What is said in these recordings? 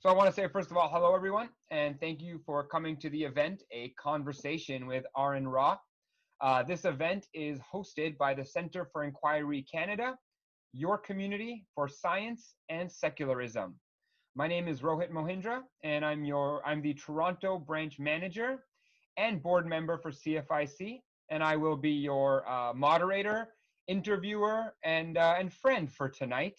So I want to say, first of all, hello, everyone, and thank you for coming to the event, A Conversation with Aron Ra. This event is hosted by the Center for Inquiry Canada, your community for science and secularism. My name is Rohit Mohindra, and I'm the Toronto branch manager and board member for CFIC, and I will be your moderator, interviewer, and friend for tonight.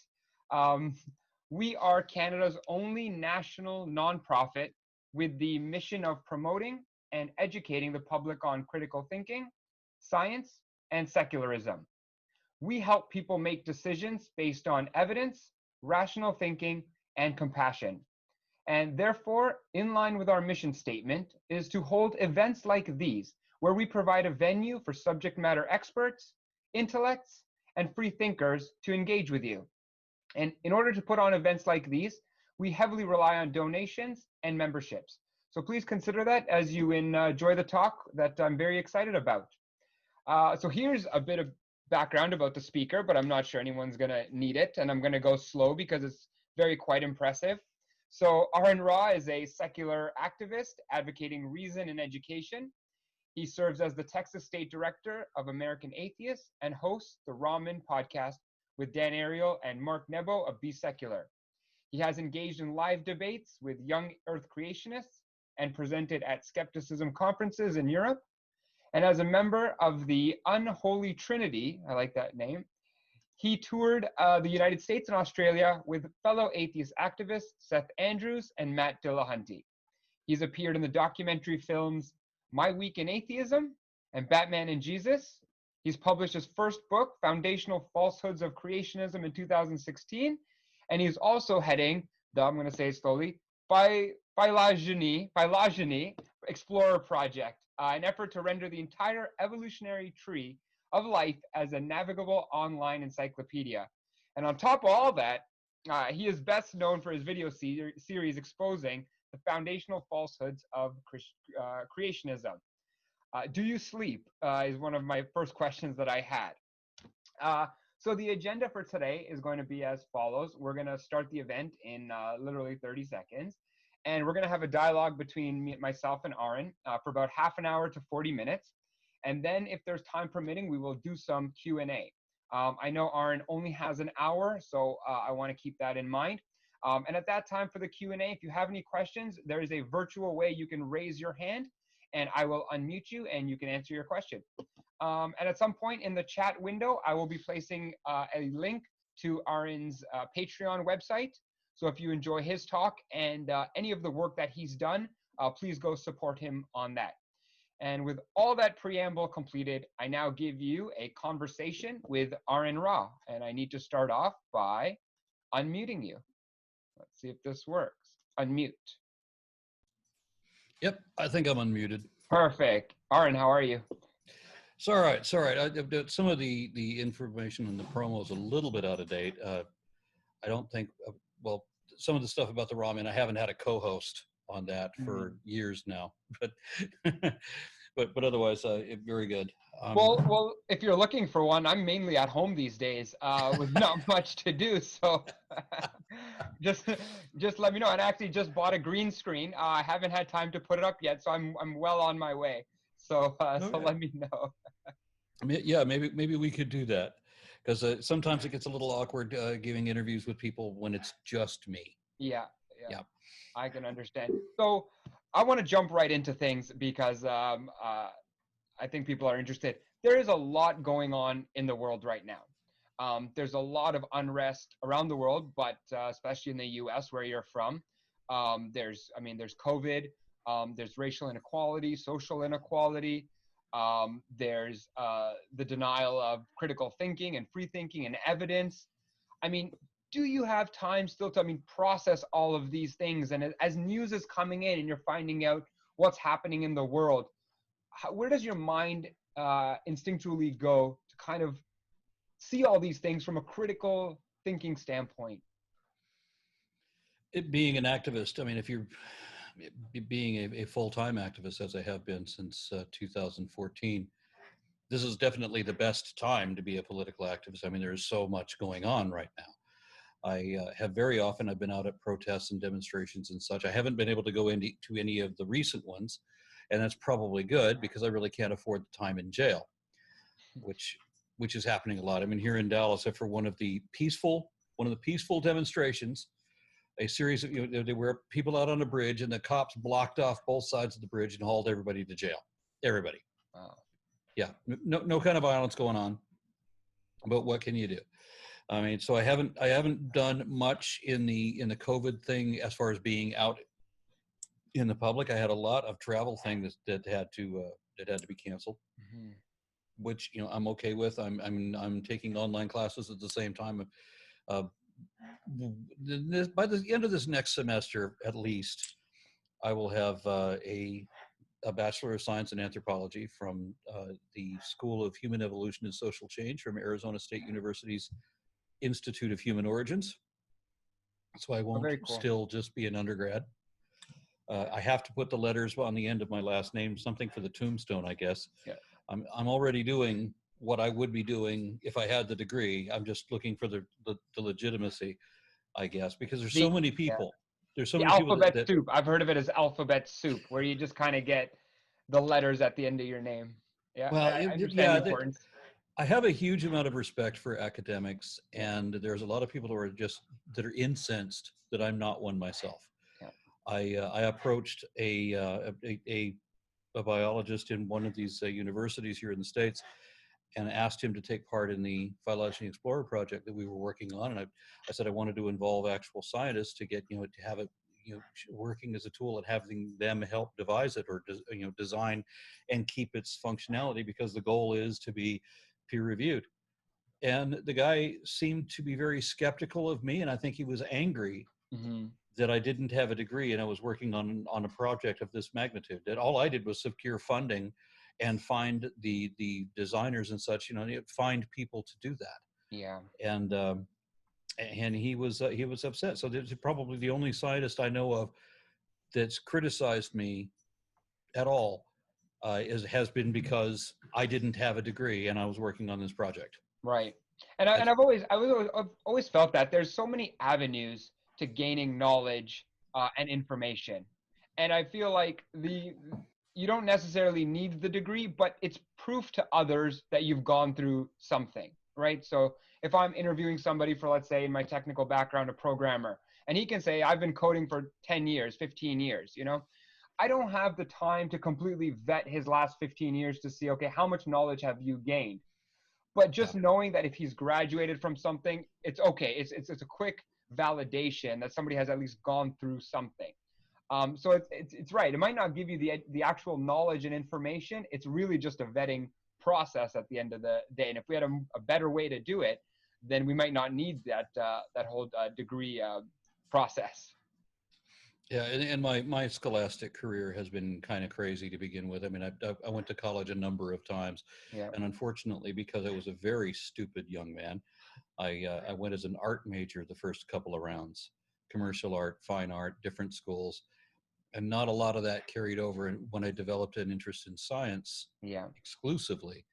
We are Canada's only national nonprofit with the mission of promoting and educating the public on critical thinking, science, and secularism. We help people make decisions based on evidence, rational thinking, and compassion. And therefore, in line with our mission statement, is to hold events like these, where we provide a venue for subject matter experts, intellects, and free thinkers to engage with you. And in order to put on events like these, we heavily rely on donations and memberships. So please consider that as you enjoy the talk that I'm very excited about. So here's a bit of background about the speaker, but I'm not sure anyone's going to need it. And I'm going to go slow because it's quite impressive. So Aron Ra is a secular activist advocating reason in education. He serves as the Texas State Director of American Atheists and hosts the Ramen podcast with Dan Arel and Mark Nebo of BeSecular. He has engaged in live debates with young Earth creationists and presented at skepticism conferences in Europe. And as a member of the Unholy Trinity, I like that name, he toured the United States and Australia with fellow atheist activists Seth Andrews and Matt Dillahunty. He's appeared in the documentary films My Week in Atheism and Batman and Jesus. He's published his first book, Foundational Falsehoods of Creationism, in 2016. And he's also heading the, I'm going to say it slowly, Phylogeny Explorer Project, an effort to render the entire evolutionary tree of life as a navigable online encyclopedia. And on top of all that, he is best known for his video series exposing the foundational falsehoods of creationism. Do you sleep is one of my first questions that I had. So the agenda for today is going to be as follows. We're going to start the event in literally 30 seconds. And we're going to have a dialogue between myself and Aron for about half an hour to 40 minutes. And then if there's time permitting, we will do some Q&A. I know Aron only has an hour, so I want to keep that in mind. And at that time for the Q&A, if you have any questions, there is a virtual way you can raise your hand, and I will unmute you and you can answer your question. And at some point in the chat window, I will be placing a link to Aron's Patreon website. So if you enjoy his talk and any of the work that he's done, please go support him on that. And with all that preamble completed, I now give you a conversation with Aron Ra. And I need to start off by unmuting you. Let's see if this works. Unmute. Yep, I think I'm unmuted. Perfect. Aron, how are you? It's all right. It's all right. Some of the information in the promo is a little bit out of date. I don't think, well, some of the stuff about the ramen, I haven't had a co-host on that for years now, but otherwise, very good. Well, if you're looking for one, I'm mainly at home these days with not much to do. So just let me know. And I actually just bought a green screen. I haven't had time to put it up yet, so I'm well on my way. So so let me know. Yeah, maybe we could do that, because sometimes it gets a little awkward giving interviews with people when it's just me. Yeah. I can understand. So I want to jump right into things because I think people are interested. There is a lot going on in the world right now. There's a lot of unrest around the world, but especially in the U.S. where you're from. There's COVID. There's racial inequality, social inequality. There's the denial of critical thinking and free thinking and evidence. I mean, do you have time still to process all of these things? And as news is coming in and you're finding out what's happening in the world, where does your mind instinctually go to kind of see all these things from a critical thinking standpoint? It being an activist, if you're being a full-time activist, as I have been since 2014, this is definitely the best time to be a political activist. There's so much going on right now. I have very often, I've been out at protests and demonstrations and such. I haven't been able to go into any of the recent ones, and that's probably good because I really can't afford the time in jail, which is happening a lot. I mean, here in Dallas, after one of the peaceful demonstrations, a series of, there were people out on a bridge, and the cops blocked off both sides of the bridge and hauled everybody to jail. Everybody. Wow. Yeah, no kind of violence going on, but what can you do? I mean, so I haven't done much in the COVID thing as far as being out in the public. I had a lot of travel things that had to be canceled, Mm-hmm. which I'm okay with. I'm taking online classes at the same time. Uh, by the end of this next semester, at least, I will have a Bachelor of Science in Anthropology from the School of Human Evolution and Social Change from Arizona State University's Institute of Human Origins. So I won't Very cool. still just be an undergrad. I have to put the letters on the end of my last name, something for the tombstone, I guess. Yeah. I'm already doing what I would be doing if I had the degree. I'm just looking for the legitimacy, I guess, because there's so many people. There's so the many people alphabet that soup. I've heard of it as alphabet soup, where you just kind of get the letters at the end of your name. Yeah, well, I understand the importance. I have a huge amount of respect for academics, and there's a lot of people who are that are incensed that I'm not one myself. Yeah. I approached a biologist in one of these universities here in the States and asked him to take part in the Phylogeny Explorer project that we were working on. And I said I wanted to involve actual scientists to get, to have it, working as a tool and having them help devise it or, design and keep its functionality, because the goal is to be peer reviewed. And the guy seemed to be very skeptical of me. And I think he was angry that I didn't have a degree and I was working on a project of this magnitude. That all I did was secure funding and find the designers and such, find people to do that. Yeah. And he was upset. So there's probably the only scientist I know of that's criticized me at all has been because I didn't have a degree and I was working on this project. Right. And I've always felt that there's so many avenues to gaining knowledge and information. And I feel like you don't necessarily need the degree, but it's proof to others that you've gone through something, right? So if I'm interviewing somebody for, let's say, in my technical background, a programmer, and he can say, I've been coding for 10 years, 15 years, I don't have the time to completely vet his last 15 years to see, okay, how much knowledge have you gained? But just knowing that if he's graduated from something, it's okay. It's a quick validation that somebody has at least gone through something. So it's right. It might not give you the actual knowledge and information. It's really just a vetting process at the end of the day. And if we had a better way to do it, then we might not need that whole degree process. Yeah, and my scholastic career has been kind of crazy to begin with. I mean, I went to college a number of times, and unfortunately, because I was a very stupid young man, I went as an art major the first couple of rounds, commercial art, fine art, different schools, and not a lot of that carried over when I developed an interest in science exclusively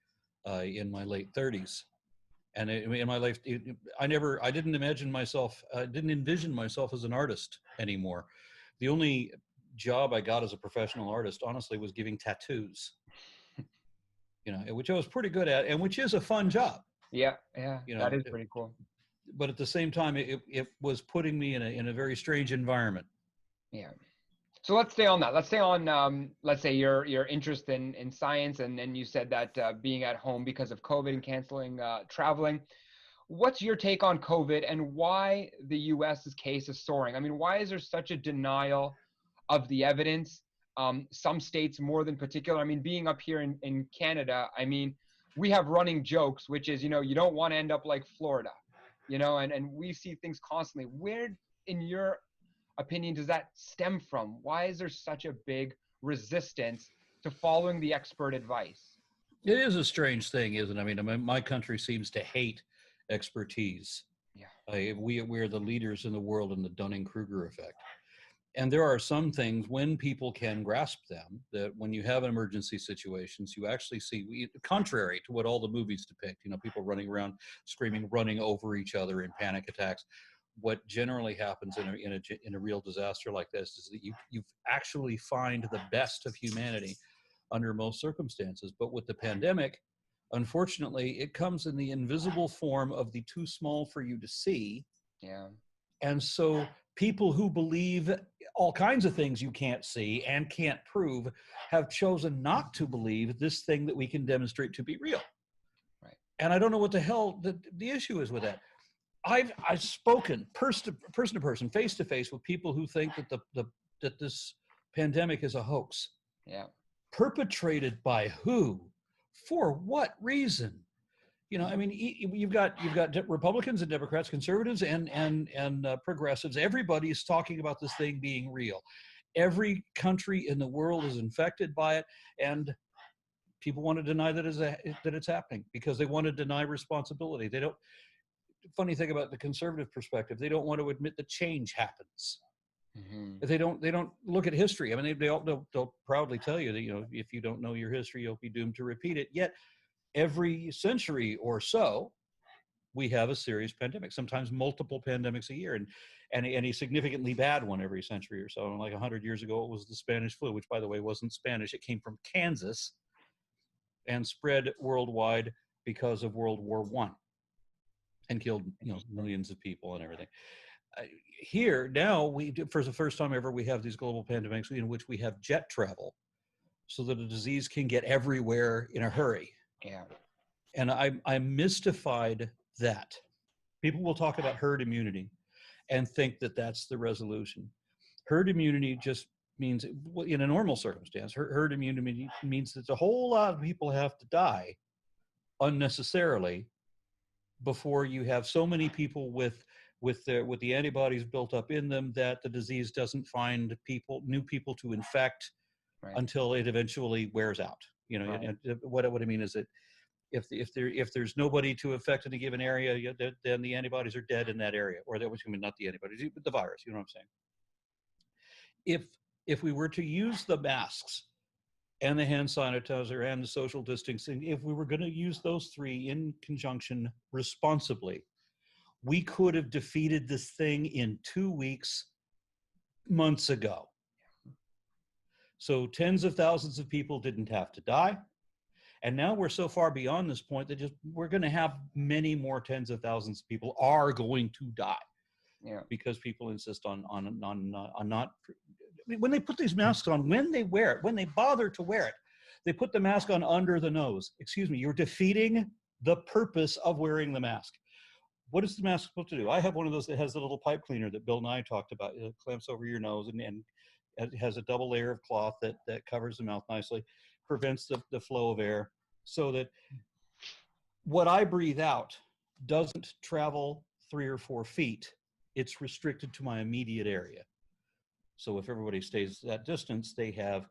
in my late 30s. And in my life, I didn't envision myself as an artist anymore. The only job I got as a professional artist, honestly, was giving tattoos, which I was pretty good at, and which is a fun job. Yeah, that is pretty cool. But at the same time, it was putting me in a very strange environment. Yeah. So let's stay on that. Let's stay on, let's say your interest in science, and then you said that being at home because of COVID and canceling traveling. What's your take on COVID and why the U.S.'s case is soaring? I mean, why is there such a denial of the evidence? Some states more than particular. I mean, being up here in Canada, I mean, we have running jokes, which is, you don't want to end up like Florida, and we see things constantly. Where, in your opinion, does that stem from? Why is there such a big resistance to following the expert advice? It is a strange thing, isn't it? I mean, my country seems to hate expertise. Yeah. We're the leaders in the world in the Dunning-Kruger effect. And there are some things, when people can grasp them, that when you have emergency situations, you actually see, contrary to what all the movies depict, people running around screaming, running over each other in panic attacks. what generally happens in a real disaster like this is that you actually find the best of humanity under most circumstances. But with the pandemic, unfortunately, it comes in the invisible form of the too small for you to see. Yeah. And so people who believe all kinds of things you can't see and can't prove have chosen not to believe this thing that we can demonstrate to be real. Right. And I don't know what the hell the issue is with that. I've spoken person to person, face to face, with people who think that that this pandemic is a hoax. Yeah. Perpetrated by who? For what reason? You know, I mean, you've got Republicans and Democrats, conservatives and progressives. Everybody's talking about this thing being real. Every country in the world is infected by it, and people want to deny that it's happening because they want to deny responsibility. They don't. Funny thing about the conservative perspective, they don't want to admit that change happens. Mm-hmm. They don't look at history. I mean, they'll proudly tell you that, you know, if you don't know your history, you'll be doomed to repeat it. Yet every century or so, we have a serious pandemic, sometimes multiple pandemics a year, and a significantly bad one every century or so. And like 100 years ago, it was the Spanish flu, which, by the way, wasn't Spanish. It came from Kansas and spread worldwide because of World War I and killed, you know, millions of people and everything. Here now, for the first time ever, we have these global pandemics in which we have jet travel, so that a disease can get everywhere in a hurry. Yeah. And I'm mystified that people will talk about herd immunity and think that that's the resolution. Herd immunity just means, in a normal circumstance, herd immunity means that a whole lot of people have to die unnecessarily before you have so many people with the antibodies built up in them that the disease doesn't find new people to infect, right, until it eventually wears out. You know, right. And what I mean is that if there's nobody to affect in a given area, then the antibodies are dead in that area, or that was, I mean, not the antibodies, but the virus. You know what I'm saying? If we were to use the masks and the hand sanitizer and the social distancing, if we were going to use those three in conjunction responsibly, we could have defeated this thing in 2 weeks, months ago. So tens of thousands of people didn't have to die. And now we're so far beyond this point that we're going to have many more tens of thousands of people are going to die. Yeah. Because people insist on not. When they put these masks on, when they wear it, when they bother to wear it, they put the mask on under the nose. Excuse me, you're defeating the purpose of wearing the mask. What is the mask supposed to do? I have one of those that has the little pipe cleaner that Bill and I talked about. It clamps over your nose and it has a double layer of cloth that covers the mouth nicely, prevents the flow of air, so that what I breathe out doesn't travel 3 or 4 feet. It's restricted to my immediate area. So if everybody stays that distance, they have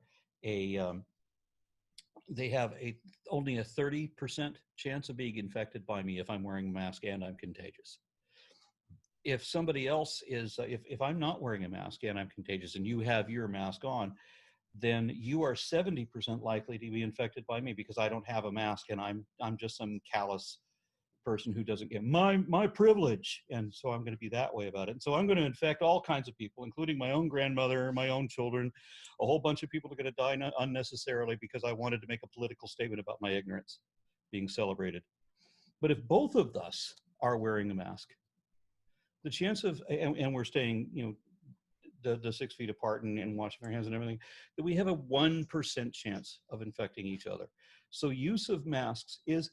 only a 30% chance of being infected by me if I'm wearing a mask and I'm contagious. If somebody else is, if I'm not wearing a mask and I'm contagious and you have your mask on, then you are 70% likely to be infected by me because I don't have a mask and I'm just some callous person who doesn't get my privilege, and so I'm going to be that way about it. And so I'm going to infect all kinds of people, including my own grandmother, my own children. A whole bunch of people are going to die unnecessarily because I wanted to make a political statement about my ignorance being celebrated. But if both of us are wearing a mask, the chance of, and we're staying, you know, the 6 feet apart and washing our hands and everything, that we have a 1% chance of infecting each other. So use of masks is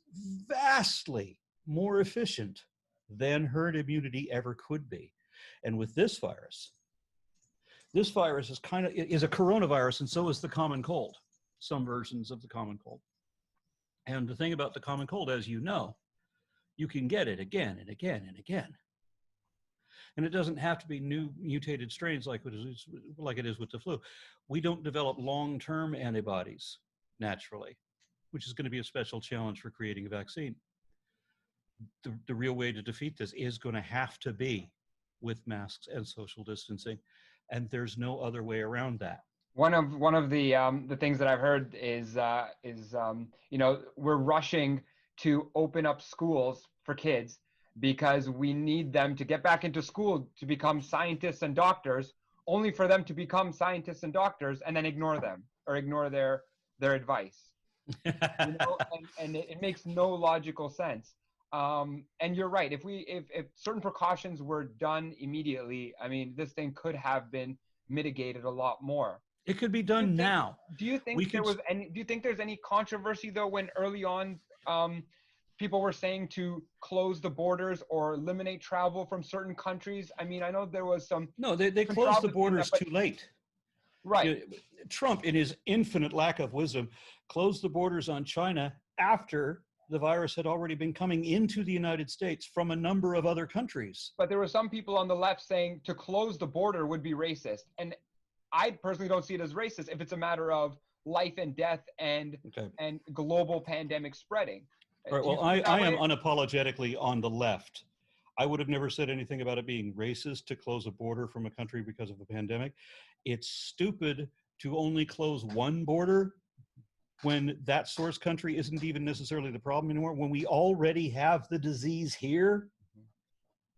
vastly more efficient than herd immunity ever could be. And with this virus is is a coronavirus, and so is the common cold, some versions of the common cold. And the thing about the common cold, as you know, you can get it again and again and again. And it doesn't have to be new mutated strains like it is with the flu. We don't develop long-term antibodies naturally, which is going to be a special challenge for creating a vaccine. The real way to defeat this is going to have to be with masks and social distancing, and there's no other way around that. One of the things that I've heard is you know, we're rushing to open up schools for kids, because we need them to get back into school to become scientists and doctors, only for them to become scientists and doctors and then ignore them or ignore their advice. And it makes no logical sense. And you're right. If certain precautions were done immediately, I mean, this thing could have been mitigated a lot more. It could be done now. Do you think do you think there's any controversy though when early on people were saying to close the borders or eliminate travel from certain countries? I mean, I know there was some. No, they closed the borders too late. Right. Trump, in his infinite lack of wisdom, closed the borders on China after the virus had already been coming into the United States from a number of other countries. But there were some people on the left saying to close the border would be racist. And I personally don't see it as racist if it's a matter of life and death and global pandemic spreading. All right, well, I am unapologetically on the left. I would have never said anything about it being racist to close a border from a country because of a pandemic. It's stupid to only close one border when that source country isn't even necessarily the problem anymore. When we already have the disease here,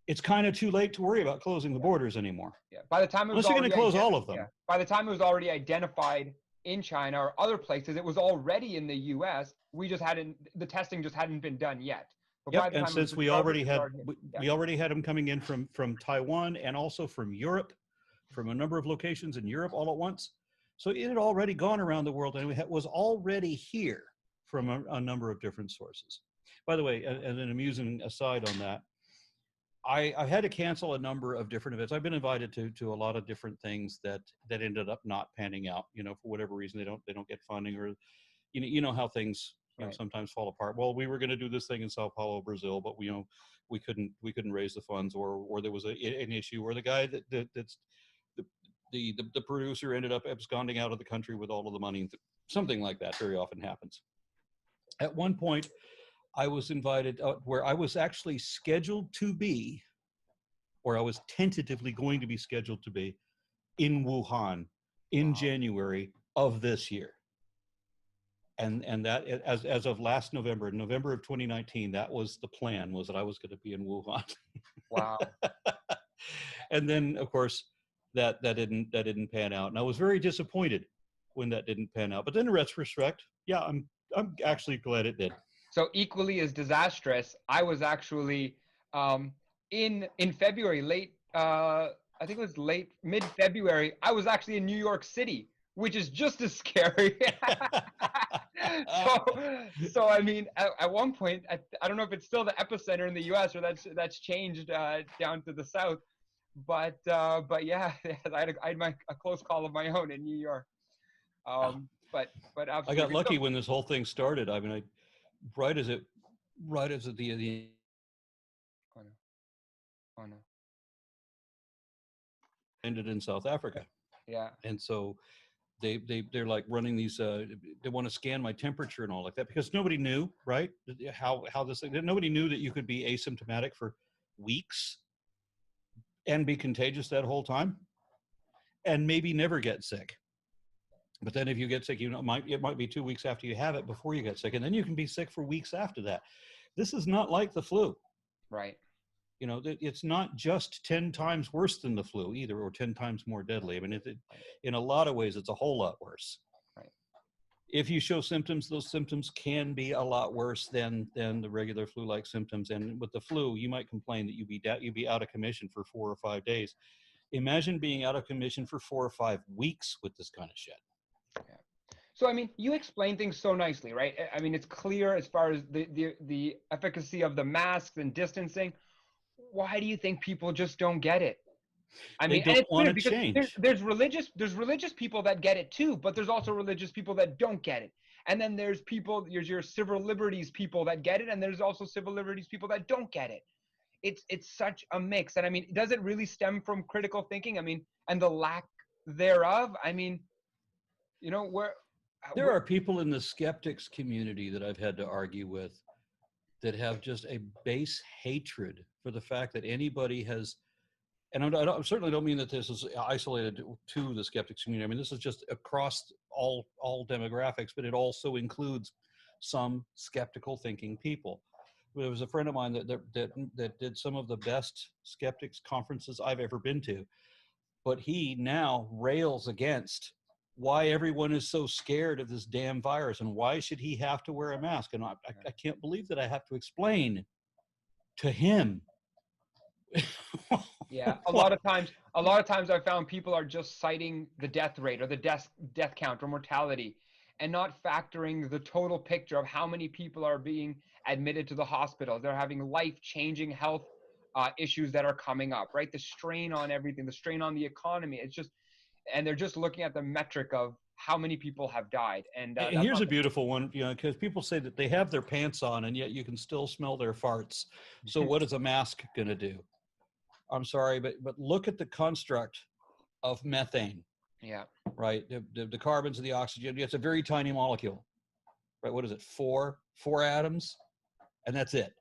it's kind of too late to worry about closing the borders anymore. Yeah. By the time it was unless you're going to close all of them. Yeah. By the time it was already identified in China or other places, it was already in the U.S. The testing just hadn't been done yet. Yep, and since we already had them coming in from Taiwan and also from Europe, from a number of locations in Europe all at once. So it had already gone around the world and it was already here from a number of different sources. By the way, as an amusing aside on that, I had to cancel a number of different events. I've been invited to a lot of different things that ended up not panning out, for whatever reason. They don't get funding, or you know how things sometimes fall apart. Well, we were going to do this thing in Sao Paulo, Brazil, but we couldn't raise the funds, or there was an issue, or the guy that's the producer ended up absconding out of the country with all of the money. Something like that very often happens. At one point, I was invited where I was actually scheduled to be, or I was tentatively going to be scheduled to be, in Wuhan in January of this year. And that, as of last November of 2019, that was the plan, was that I was going to be in Wuhan. Wow. And then, of course, that didn't pan out, and I was very disappointed when that didn't pan out. But then, in retrospect, yeah, I'm actually glad it did. So equally as disastrous, I was actually in February, I think it was mid-February, I was actually in New York City, which is just as scary. So I mean, at one point, I don't know if it's still the epicenter in the U.S. or that's changed down to the south, but yeah, I had a close call of my own in New York. But absolutely. I got lucky when this whole thing started. I mean, right as the Oh no. ended in South Africa. Yeah. And so they're like running these they want to scan my temperature and all like that, because nobody knew, right, how this thing, nobody knew that you could be asymptomatic for weeks and be contagious that whole time and maybe never get sick. But then if you get sick, it might be 2 weeks after you have it before you get sick, and then you can be sick for weeks after that. This is not like the flu. Right. It's not just 10 times worse than the flu either, or 10 times more deadly. I mean, in a lot of ways, it's a whole lot worse. Right. If you show symptoms, those symptoms can be a lot worse than the regular flu-like symptoms. And with the flu, you might complain that you'd be out of commission for 4 or 5 days. Imagine being out of commission for 4 or 5 weeks with this kind of shit. Yeah. So, I mean, you explain things so nicely, right? I mean, it's clear as far as the efficacy of the masks and distancing. Why do you think people just don't get it? I mean, they don't want to change. There's religious people that get it too, but there's also religious people that don't get it. And then there's your civil liberties people that get it, and there's also civil liberties people that don't get it. It's such a mix. And I mean, does it really stem from critical thinking? I mean, and the lack thereof? I mean, there are people in the skeptics community that I've had to argue with that have just a base hatred for the fact that anybody has, and I certainly don't mean that this is isolated to the skeptics community. I mean, this is just across all demographics, but it also includes some skeptical thinking people. there was a friend of mine that did some of the best skeptics conferences I've ever been to, but he now rails against why everyone is so scared of this damn virus and why should he have to wear a mask. And I can't believe that I have to explain to him. Yeah, a lot of times I've found people are just citing the death rate or the death count or mortality, and not factoring the total picture of how many people are being admitted to the hospitals. They're having life-changing health issues that are coming up, right? The strain on everything, the strain on the economy. It's just, and they're just looking at the metric of how many people have died. And And here's a beautiful one, you know, because people say that they have their pants on and yet you can still smell their farts. So what is a mask going to do? I'm sorry, but look at the construct of methane. Yeah. Right. The carbons and the oxygen. It's a very tiny molecule. Right. What is it? Four atoms, and that's it.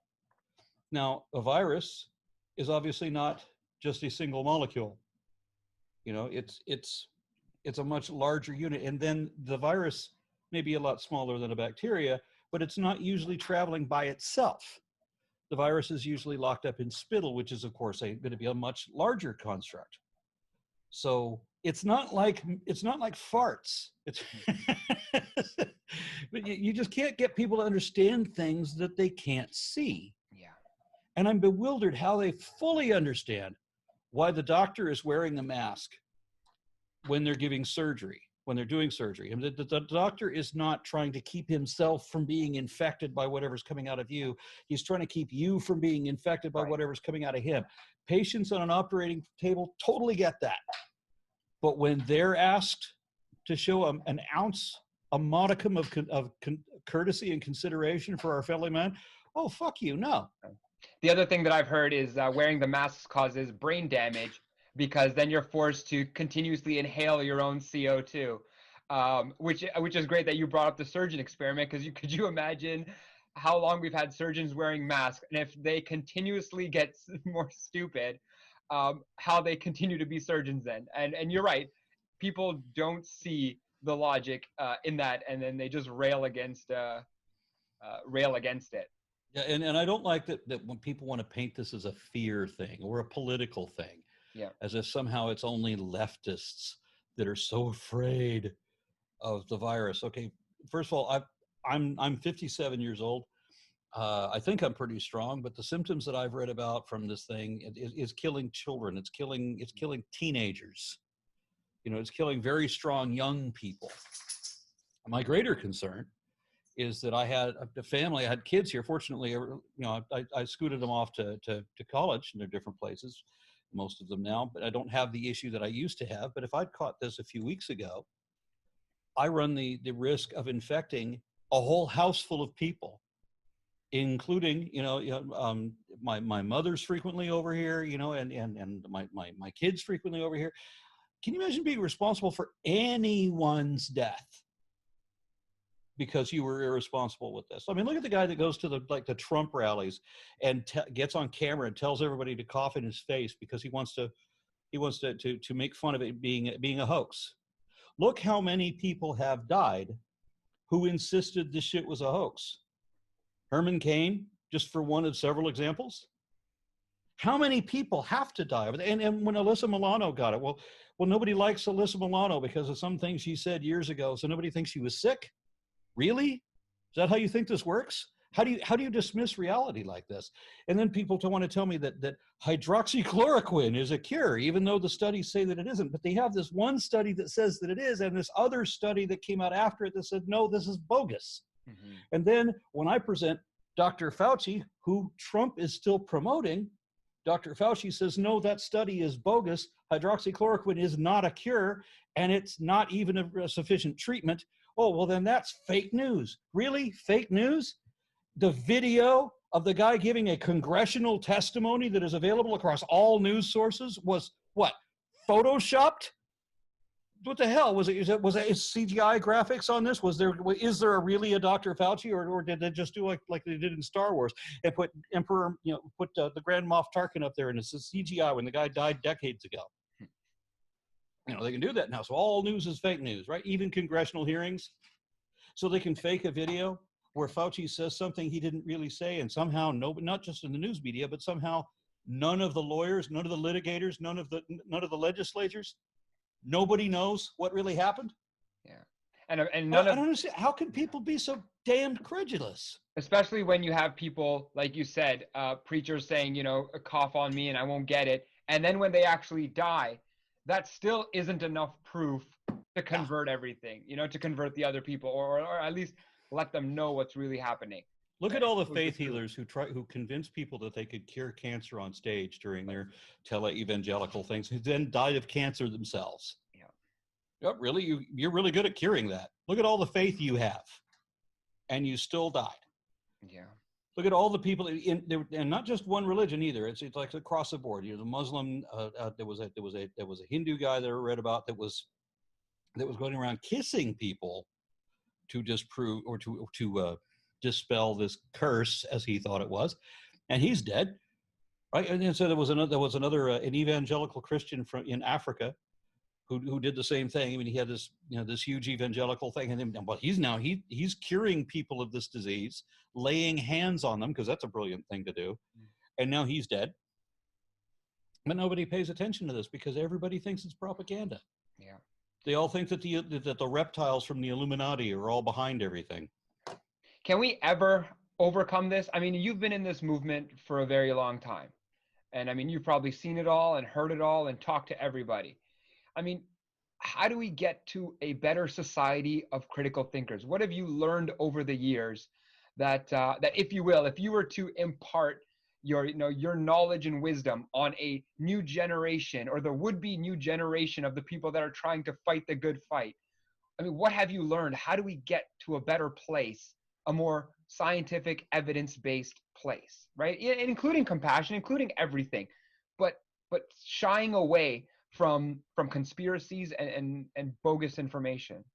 Now, a virus is obviously not just a single molecule. You know, it's a much larger unit, and then the virus may be a lot smaller than a bacteria, but it's not usually traveling by itself. The virus is usually locked up in spittle, which is, of course, going to be a much larger construct. So it's not like farts. It's but you just can't get people to understand things that they can't see. Yeah. And I'm bewildered how they fully understand why the doctor is wearing a mask when they're giving surgery, when they're doing surgery. And the doctor is not trying to keep himself from being infected by whatever's coming out of you. He's trying to keep you from being infected by whatever's coming out of him. Patients on an operating table totally get that. But when they're asked to show an ounce, a modicum of courtesy and consideration for our fellow man, oh, fuck you, no. The other thing that I've heard is wearing the masks causes brain damage, because then you're forced to continuously inhale your own CO2, which is great that you brought up the surgeon experiment, because could you imagine how long we've had surgeons wearing masks, and if they continuously get more stupid, how they continue to be surgeons then. And you're right, people don't see the logic in that, and then they just rail against it. Yeah, and I don't like that when people want to paint this as a fear thing or a political thing. Yeah. As if somehow it's only leftists that are so afraid of the virus. Okay, first of all, I'm 57 years old. I think I'm pretty strong, but the symptoms that I've read about from this thing is killing children. It's killing teenagers. You know, it's killing very strong young people. My greater concern is that I had a family, I had kids here. Fortunately, you know, I scooted them off to college, and they're different places, most of them now, but I don't have the issue that I used to have. But if I'd caught this a few weeks ago, I run the risk of infecting a whole house full of people, including, my mother's frequently over here, you know, and my kids frequently over here. Can you imagine being responsible for anyone's death because you were irresponsible with this? I mean, look at the guy that goes to the Trump rallies and gets on camera and tells everybody to cough in his face because he wants to make fun of it being a hoax. Look how many people have died who insisted this shit was a hoax. Herman Cain, just for one of several examples. How many people have to die? And when Alyssa Milano got it, well, nobody likes Alyssa Milano because of some things she said years ago, so nobody thinks she was sick? Really? Is that how you think this works? How do you dismiss reality like this? And then people want to tell me that hydroxychloroquine is a cure, even though the studies say that it isn't. But they have this one study that says that it is, and this other study that came out after it that said, no, this is bogus. Mm-hmm. And then when I present Dr. Fauci, who Trump is still promoting, Dr. Fauci says, no, that study is bogus. Hydroxychloroquine is not a cure, and it's not even a sufficient treatment. Oh, well, then that's fake news. Really? Fake news? The video of the guy giving a congressional testimony that is available across all news sources was what? Photoshopped? What the hell was it? Was it CGI graphics on this? Is there really a Dr. Fauci, or did they just do like they did in Star Wars and put Emperor, put the Grand Moff Tarkin up there and it's a CGI when the guy died decades ago? They can do that now. So all news is fake news, right? Even congressional hearings. So they can fake a video. where Fauci says something he didn't really say, and somehow not just in the news media, but somehow none of the lawyers, none of the litigators, none of the legislators, nobody knows what really happened. Yeah. And I don't understand. How can people be so damned credulous? Especially when you have people, like you said, preachers saying, cough on me and I won't get it. And then when they actually die, that still isn't enough proof to convert everything, to convert the other people, or at least let them know what's really happening. Look at all the faith healers who convinced people that they could cure cancer on stage during their tele-evangelical things, who then died of cancer themselves. Yeah. Oh, really? You're really good at curing that. Look at all the faith you have, and you still died. Yeah. Look at all the people and not just one religion either. It's like across the board. The Muslim. There was a Hindu guy that I read about that was going around kissing people to disprove or to dispel this curse, as he thought it was, and he's dead, right? And so there was another an evangelical Christian in Africa who did the same thing. I mean, he had this this huge evangelical thing, and then, but he's curing people of this disease, laying hands on them, because that's a brilliant thing to do, and now he's dead. But nobody pays attention to this because everybody thinks it's propaganda. Yeah. They all think that the reptiles from the Illuminati are all behind everything. Can we ever overcome this? I mean, you've been in this movement for a very long time. And I mean, you've probably seen it all and heard it all and talked to everybody. I mean, how do we get to a better society of critical thinkers? What have you learned over the years that if you were to impart your knowledge and wisdom on a new generation, or the would-be new generation of the people that are trying to fight the good fight? I mean, what have you learned? How do we get to a better place, a more scientific, evidence-based place, right? Including compassion, including everything, but shying away from conspiracies and bogus information.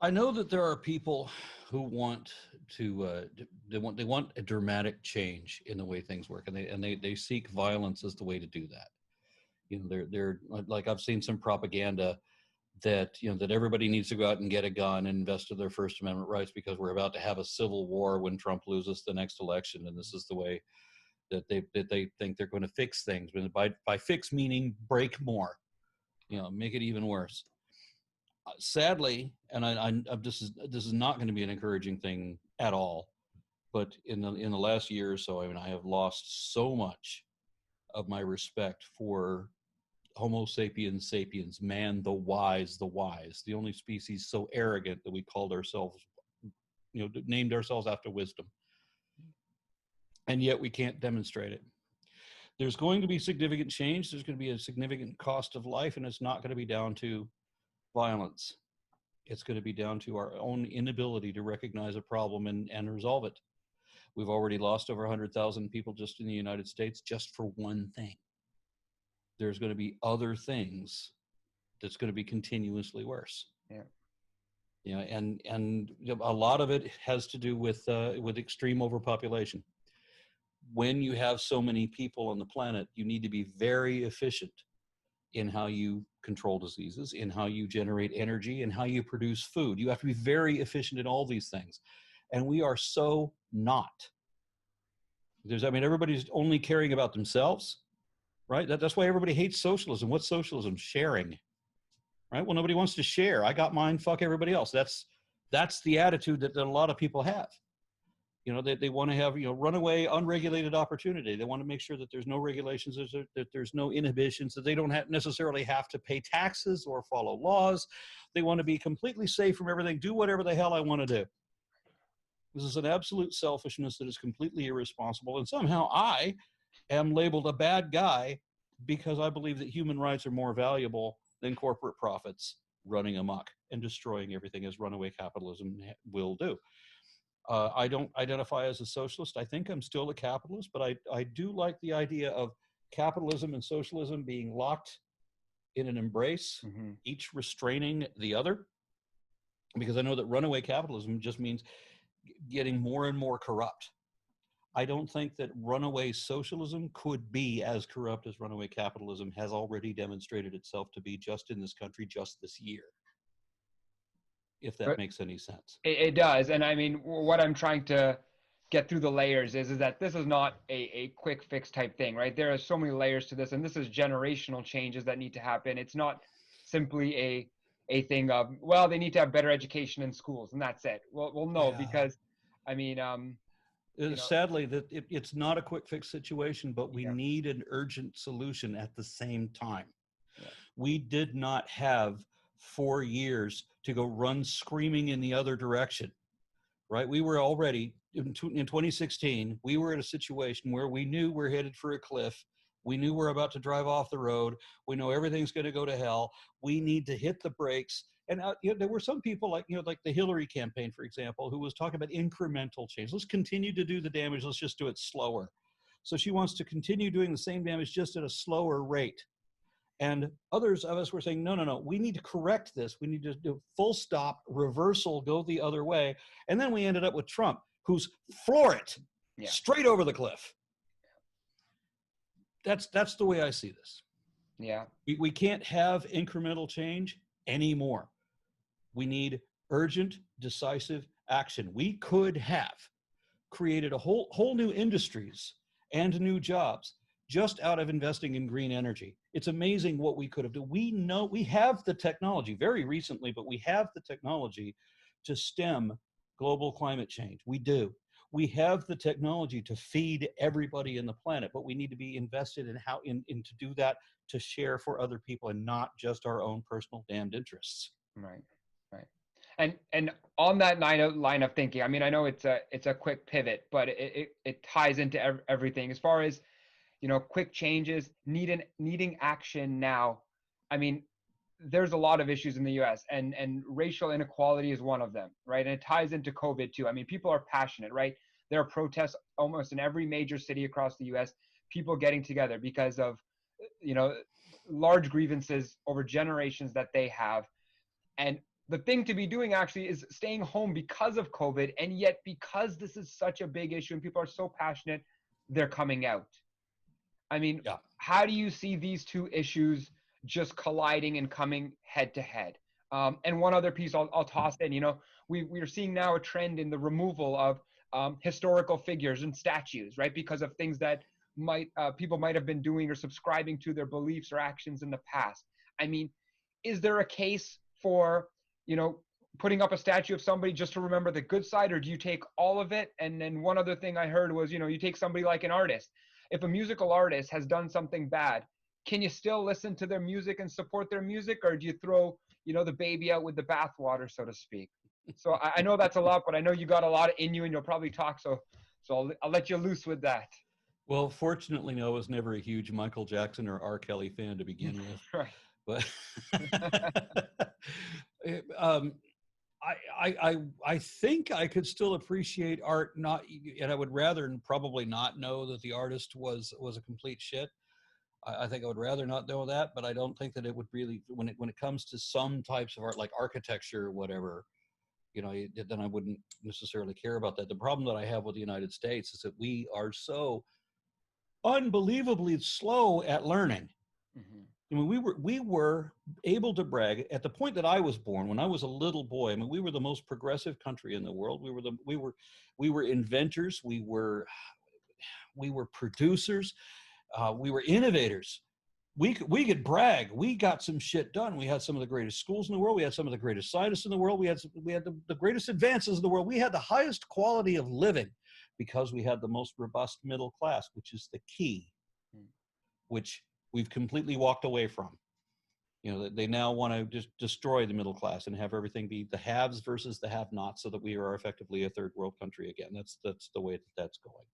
I know that there are people who want to they want a dramatic change in the way things work, and they seek violence as the way to do that. They're like, I've seen some propaganda that that everybody needs to go out and get a gun and invest in their First Amendment rights because we're about to have a civil war when Trump loses the next election, and this is the way that they think they're going to fix things. But by fix meaning break more, make it even worse. Sadly, and this is not going to be an encouraging thing at all, but in the last year or so, I mean, I have lost so much of my respect for Homo sapiens sapiens, man, the wise, the only species so arrogant that we called ourselves, named ourselves after wisdom, and yet we can't demonstrate it. There's going to be significant change. There's going to be a significant cost of life, and it's not going to be down to violence. It's going to be down to our own inability to recognize a problem and resolve it. We've already lost over 100,000 people just in the United States just for one thing. There's going to be other things that's going to be continuously worse. Yeah. And a lot of it has to do with extreme overpopulation. When you have so many people on the planet, you need to be very efficient in how you control diseases, in how you generate energy, and how you produce food. You have to be very efficient in all these things. And we are so not. Everybody's only caring about themselves, right? That's why everybody hates socialism. What's socialism? Sharing, right? Well, nobody wants to share. I got mine, fuck everybody else. That's the attitude that a lot of people have. They want to have, runaway, unregulated opportunity. They want to make sure that there's no regulations, that there's no inhibitions, that they don't necessarily have to pay taxes or follow laws. They want to be completely safe from everything, do whatever the hell I want to do. This is an absolute selfishness that is completely irresponsible. And somehow I am labeled a bad guy because I believe that human rights are more valuable than corporate profits running amok and destroying everything, as runaway capitalism will do. I don't identify as a socialist. I think I'm still a capitalist, but I do like the idea of capitalism and socialism being locked in an embrace, each restraining the other, because I know that runaway capitalism just means getting more and more corrupt. I don't think that runaway socialism could be as corrupt as runaway capitalism has already demonstrated itself to be just in this country just this year. if that makes any sense. It does. And I mean, what I'm trying to get through the layers is that this is not a quick fix type thing, right? There are so many layers to this, and this is generational changes that need to happen. It's not simply a thing of, well, they need to have better education in schools and that's it. Well, no, Yeah. because I mean, Sadly, that it's not a quick fix situation, but we Yeah. need an urgent solution at the same time. Yeah. We did not have 4 years to go run screaming in the other direction, right? We were already in 2016, we were in a situation where we knew we're headed for a cliff. We knew we're about to drive off the road. We know everything's going to go to hell. We need to hit the brakes. And there were some people like the Hillary campaign, for example, who was talking about incremental change. Let's continue to do the damage. Let's just do it slower. So she wants to continue doing the same damage just at a slower rate. And others of us were saying, no, we need to correct this. We need to do full stop, reversal, go the other way. And then we ended up with Trump, who's floor it, straight over the cliff. That's the way I see this. Yeah. We can't have incremental change anymore. We need urgent, decisive action. We could have created a whole new industries and new jobs just out of investing in green energy. It's amazing what we could have done. We know we have the technology very recently, but we have the technology to stem global climate change. We do. We have the technology to feed everybody in the planet, but we need to be invested in to do that, to share for other people and not just our own personal damned interests. Right. And on that line of thinking, I mean, I know it's a quick pivot, but it ties into everything as far as, quick changes, needing action now. I mean, there's a lot of issues in the US and racial inequality is one of them, right? And it ties into COVID too. I mean, people are passionate, right? There are protests almost in every major city across the US, people getting together because of, large grievances over generations that they have. And the thing to be doing actually is staying home because of COVID. And yet, because this is such a big issue and people are so passionate, they're coming out. I mean, How do you see these two issues just colliding and coming head to head? And one other piece I'll toss in, we're seeing now a trend in the removal of historical figures and statues, right? Because of things that people might have been doing or subscribing to their beliefs or actions in the past. I mean, is there a case for, putting up a statue of somebody just to remember the good side, or do you take all of it? And then one other thing I heard was, you take somebody like an artist. If a musical artist has done something bad, can you still listen to their music and support their music, or do you throw, the baby out with the bathwater, so to speak? So I know that's a lot, but I know you got a lot in you and you'll probably talk. So I'll let you loose with that. Well, fortunately, no, I was never a huge Michael Jackson or R. Kelly fan to begin with. Right. But I think I could still appreciate art, and I would rather probably not know that the artist was a complete shit. I think I would rather not know that, but I don't think that it would really, when it comes to some types of art like architecture or whatever, then I wouldn't necessarily care about that. The problem that I have with the United States is that we are so unbelievably slow at learning. Mm-hmm. I mean, we were able to brag at the point that I was born, when I was a little boy. I mean, we were the most progressive country in the world. We were inventors. We were producers. We were innovators. We could brag. We got some shit done. We had some of the greatest schools in the world. We had some of the greatest scientists in the world. We had the greatest advances in the world. We had the highest quality of living because we had the most robust middle class, which is the key, which we've completely walked away from. They now want to just destroy the middle class and have everything be the haves versus the have-nots, so that we are effectively a third world country again. That's the way that's going.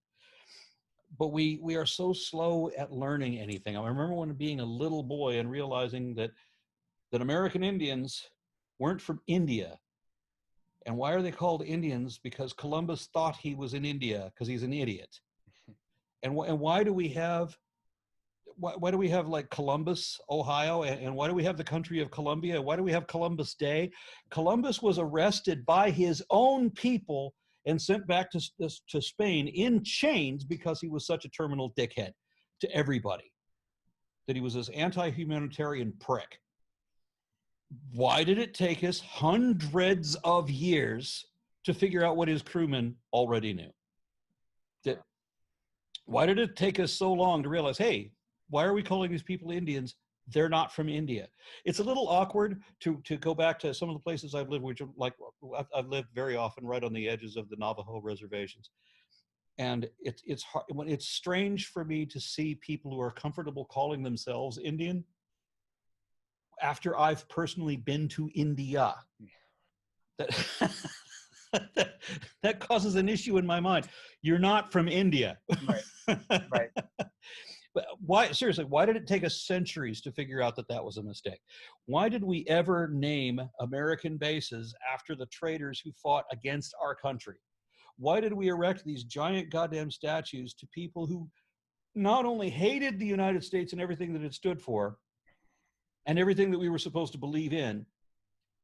But we are so slow at learning anything. I remember when being a little boy and realizing that American Indians weren't from India. And why are they called Indians? Because Columbus thought he was in India because he's an idiot. And why do we have like Columbus, Ohio, and why do we have the country of Columbia? Why do we have Columbus Day? Columbus was arrested by his own people and sent back to Spain in chains because he was such a terminal dickhead to everybody, that he was this anti-humanitarian prick. Why did it take us hundreds of years to figure out what his crewmen already knew? Why did it take us so long to realize, hey, why are we calling these people Indians? They're not from India. It's a little awkward to go back to some of the places I've lived, which are like, I've lived very often right on the edges of the Navajo reservations. And it's hard, when it's strange for me to see people who are comfortable calling themselves Indian after I've personally been to India. That, that causes an issue in my mind. You're not from India. Right. Right. But why, seriously, why did it take us centuries to figure out that that was a mistake? Why did we ever name American bases after the traitors who fought against our country? Why did we erect these giant goddamn statues to people who not only hated the United States and everything that it stood for and everything that we were supposed to believe in,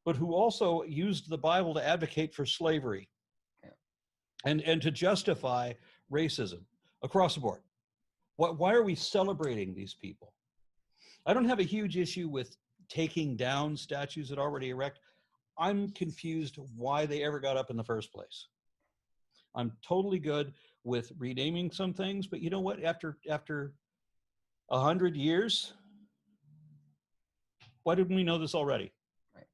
but who also used the Bible to advocate for slavery and to justify racism across the board? Why are we celebrating these people? I don't have a huge issue with taking down statues that are already erect. I'm confused why they ever got up in the first place. I'm totally good with renaming some things, but you know what? After 100 years, why didn't we know this already? Right.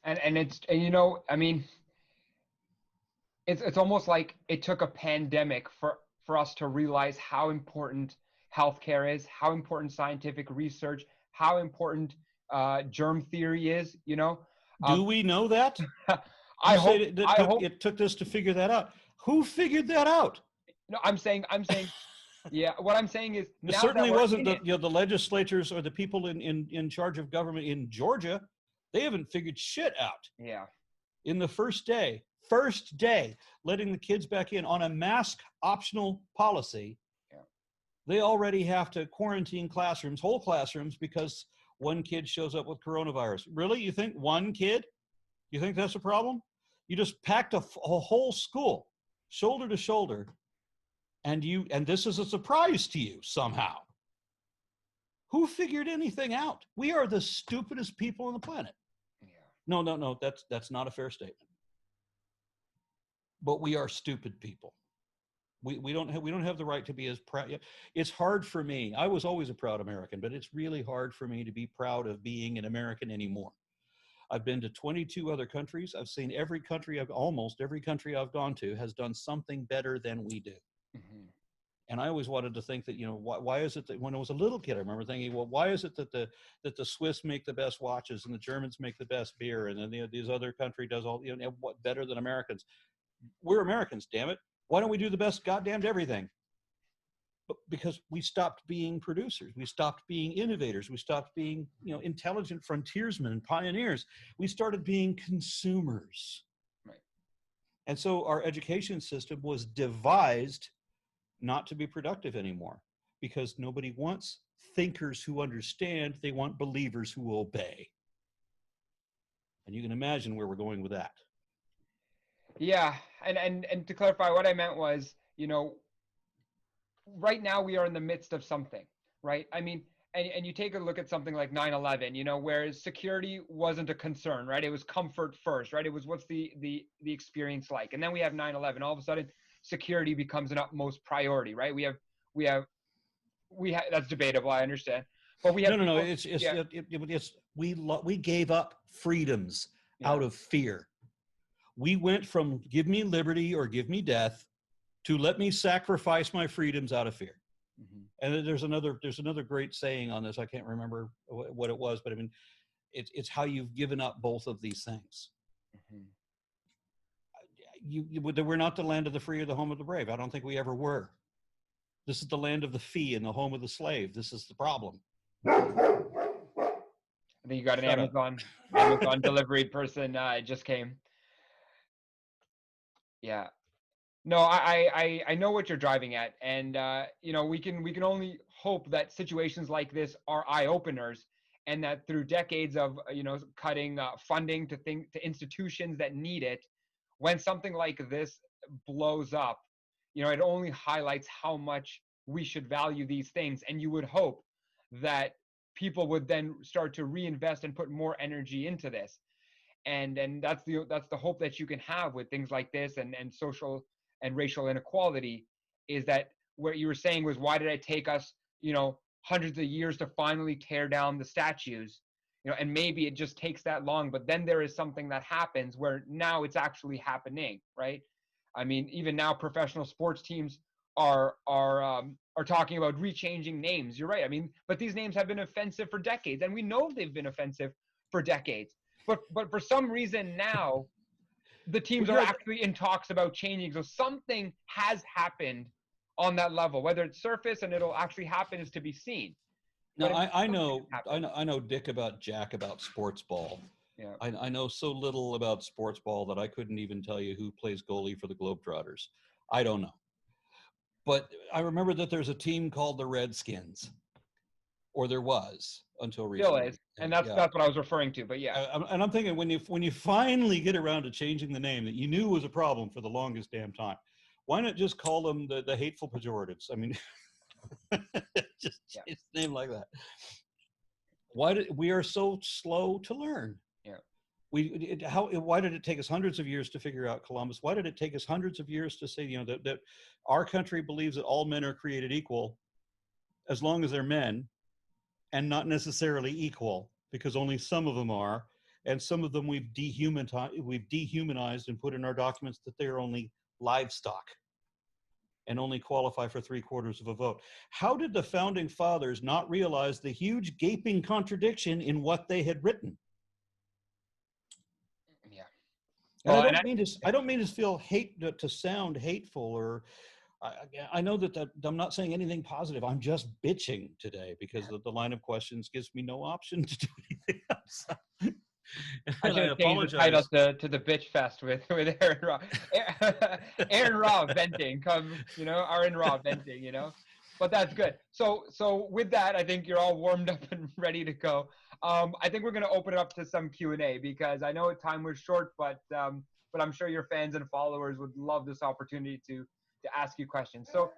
Right. And you know, I mean, it's almost like it took a pandemic for us to realize how important healthcare is, how important scientific research, how important germ theory is. You know, Do we know that? I You hope. say that I hope. it took us to figure that out. Who figured that out? No, I'm saying. Yeah. What I'm saying is It now that certainly we're wasn't in the, it. you know, the legislators or the people in charge of government in Georgia. They haven't figured shit out. Yeah. In the first day, letting the kids back in on a mask optional policy, Yeah. they already have to quarantine classrooms, whole classrooms, because one kid shows up with coronavirus. Really? You think one kid? You think that's a problem? You just packed a whole school shoulder to shoulder, and this is a surprise to you somehow. Who figured anything out? We are the stupidest people on the planet. Yeah. No, that's not a fair statement. But we are stupid people. We don't have the right to be as proud. It's hard for me. I was always a proud American, but it's really hard for me to be proud of being an American anymore. I've been to 22 other countries. I've seen almost every country I've gone to has done something better than we do. Mm-hmm. And I always wanted to think that, you know, why is it that when I was a little kid, I remember thinking, well, why is it that the Swiss make the best watches and the Germans make the best beer, and then these other country does all, you know, what better than Americans? We're Americans, damn it. Why don't we do the best goddamn everything? But because we stopped being producers, we stopped being innovators, we stopped being, you know, intelligent frontiersmen and pioneers. We started being consumers. Right. And so our education system was devised not to be productive anymore, because nobody wants thinkers who understand. They want believers who obey. And you can imagine where we're going with that. Yeah, and to clarify, what I meant was, you know, right now we are in the midst of something, right? I mean, and you take a look at something like 9/11, you know, whereas security wasn't a concern, right? It was comfort first, right? It was what's the experience like, and then we have 9/11. All of a sudden, security becomes an utmost priority, right? We have that's debatable, I understand, but we have No. people, We gave up freedoms out of fear. We went from give me liberty or give me death to let me sacrifice my freedoms out of fear. Mm-hmm. And there's another great saying on this. I can't remember what it was, but I mean, it's how you've given up both of these things. Mm-hmm. We're not the land of the free or the home of the brave. I don't think we ever were. This is the land of the fee and the home of the slave. This is the problem. I think you got an Amazon delivery person just came. Yeah. No, I know what you're driving at, and you know, we can only hope that situations like this are eye openers, and that through decades of, you know, cutting funding to institutions that need it, when something like this blows up, you know, it only highlights how much we should value these things, and you would hope that people would then start to reinvest and put more energy into this. And that's the hope that you can have with things like this, and social and racial inequality, is that what you were saying was, why did it take us, hundreds of years to finally tear down the statues? And maybe it just takes that long, but then there is something that happens where now it's actually happening, right? I mean, even now professional sports teams are talking about rechanging names. You're right. I mean, but these names have been offensive for decades, and we know they've been offensive for decades. But for some reason now, the teams are actually in talks about changing. So something has happened on that level. Whether it's surface and it'll actually happen is to be seen. Now, I know Dick about Jack about sports ball. Yeah. I know so little about sports ball that I couldn't even tell you who plays goalie for the Globetrotters. I don't know. But I remember that there's a team called the Redskins, or there was until recently. Still is, and that's what I was referring to. But yeah, and I'm thinking, when you finally get around to changing the name that you knew was a problem for the longest damn time, why not just call them the hateful pejoratives? I mean, just change the name like that. We are so slow to learn? Yeah. Why did it take us hundreds of years to figure out Columbus? Why did it take us hundreds of years to say, that our country believes that all men are created equal as long as they're men, and not necessarily equal, because only some of them are, and some of them we've dehumanized and put in our documents that they're only livestock and only qualify for 3/4 of a vote. How did the founding fathers not realize the huge gaping contradiction in what they had written? Yeah. And well, I don't mean to feel to sound hateful, or I know that I'm not saying anything positive. I'm just bitching today because the line of questions gives me no option to do anything else. I should have changed the title to the bitch fest with Aron Ra. Aron Ra venting, Aron Ra venting, But that's good. So with that, I think you're all warmed up and ready to go. I think we're going to open it up to some Q&A, because I know time was short, but I'm sure your fans and followers would love this opportunity to ask you questions. So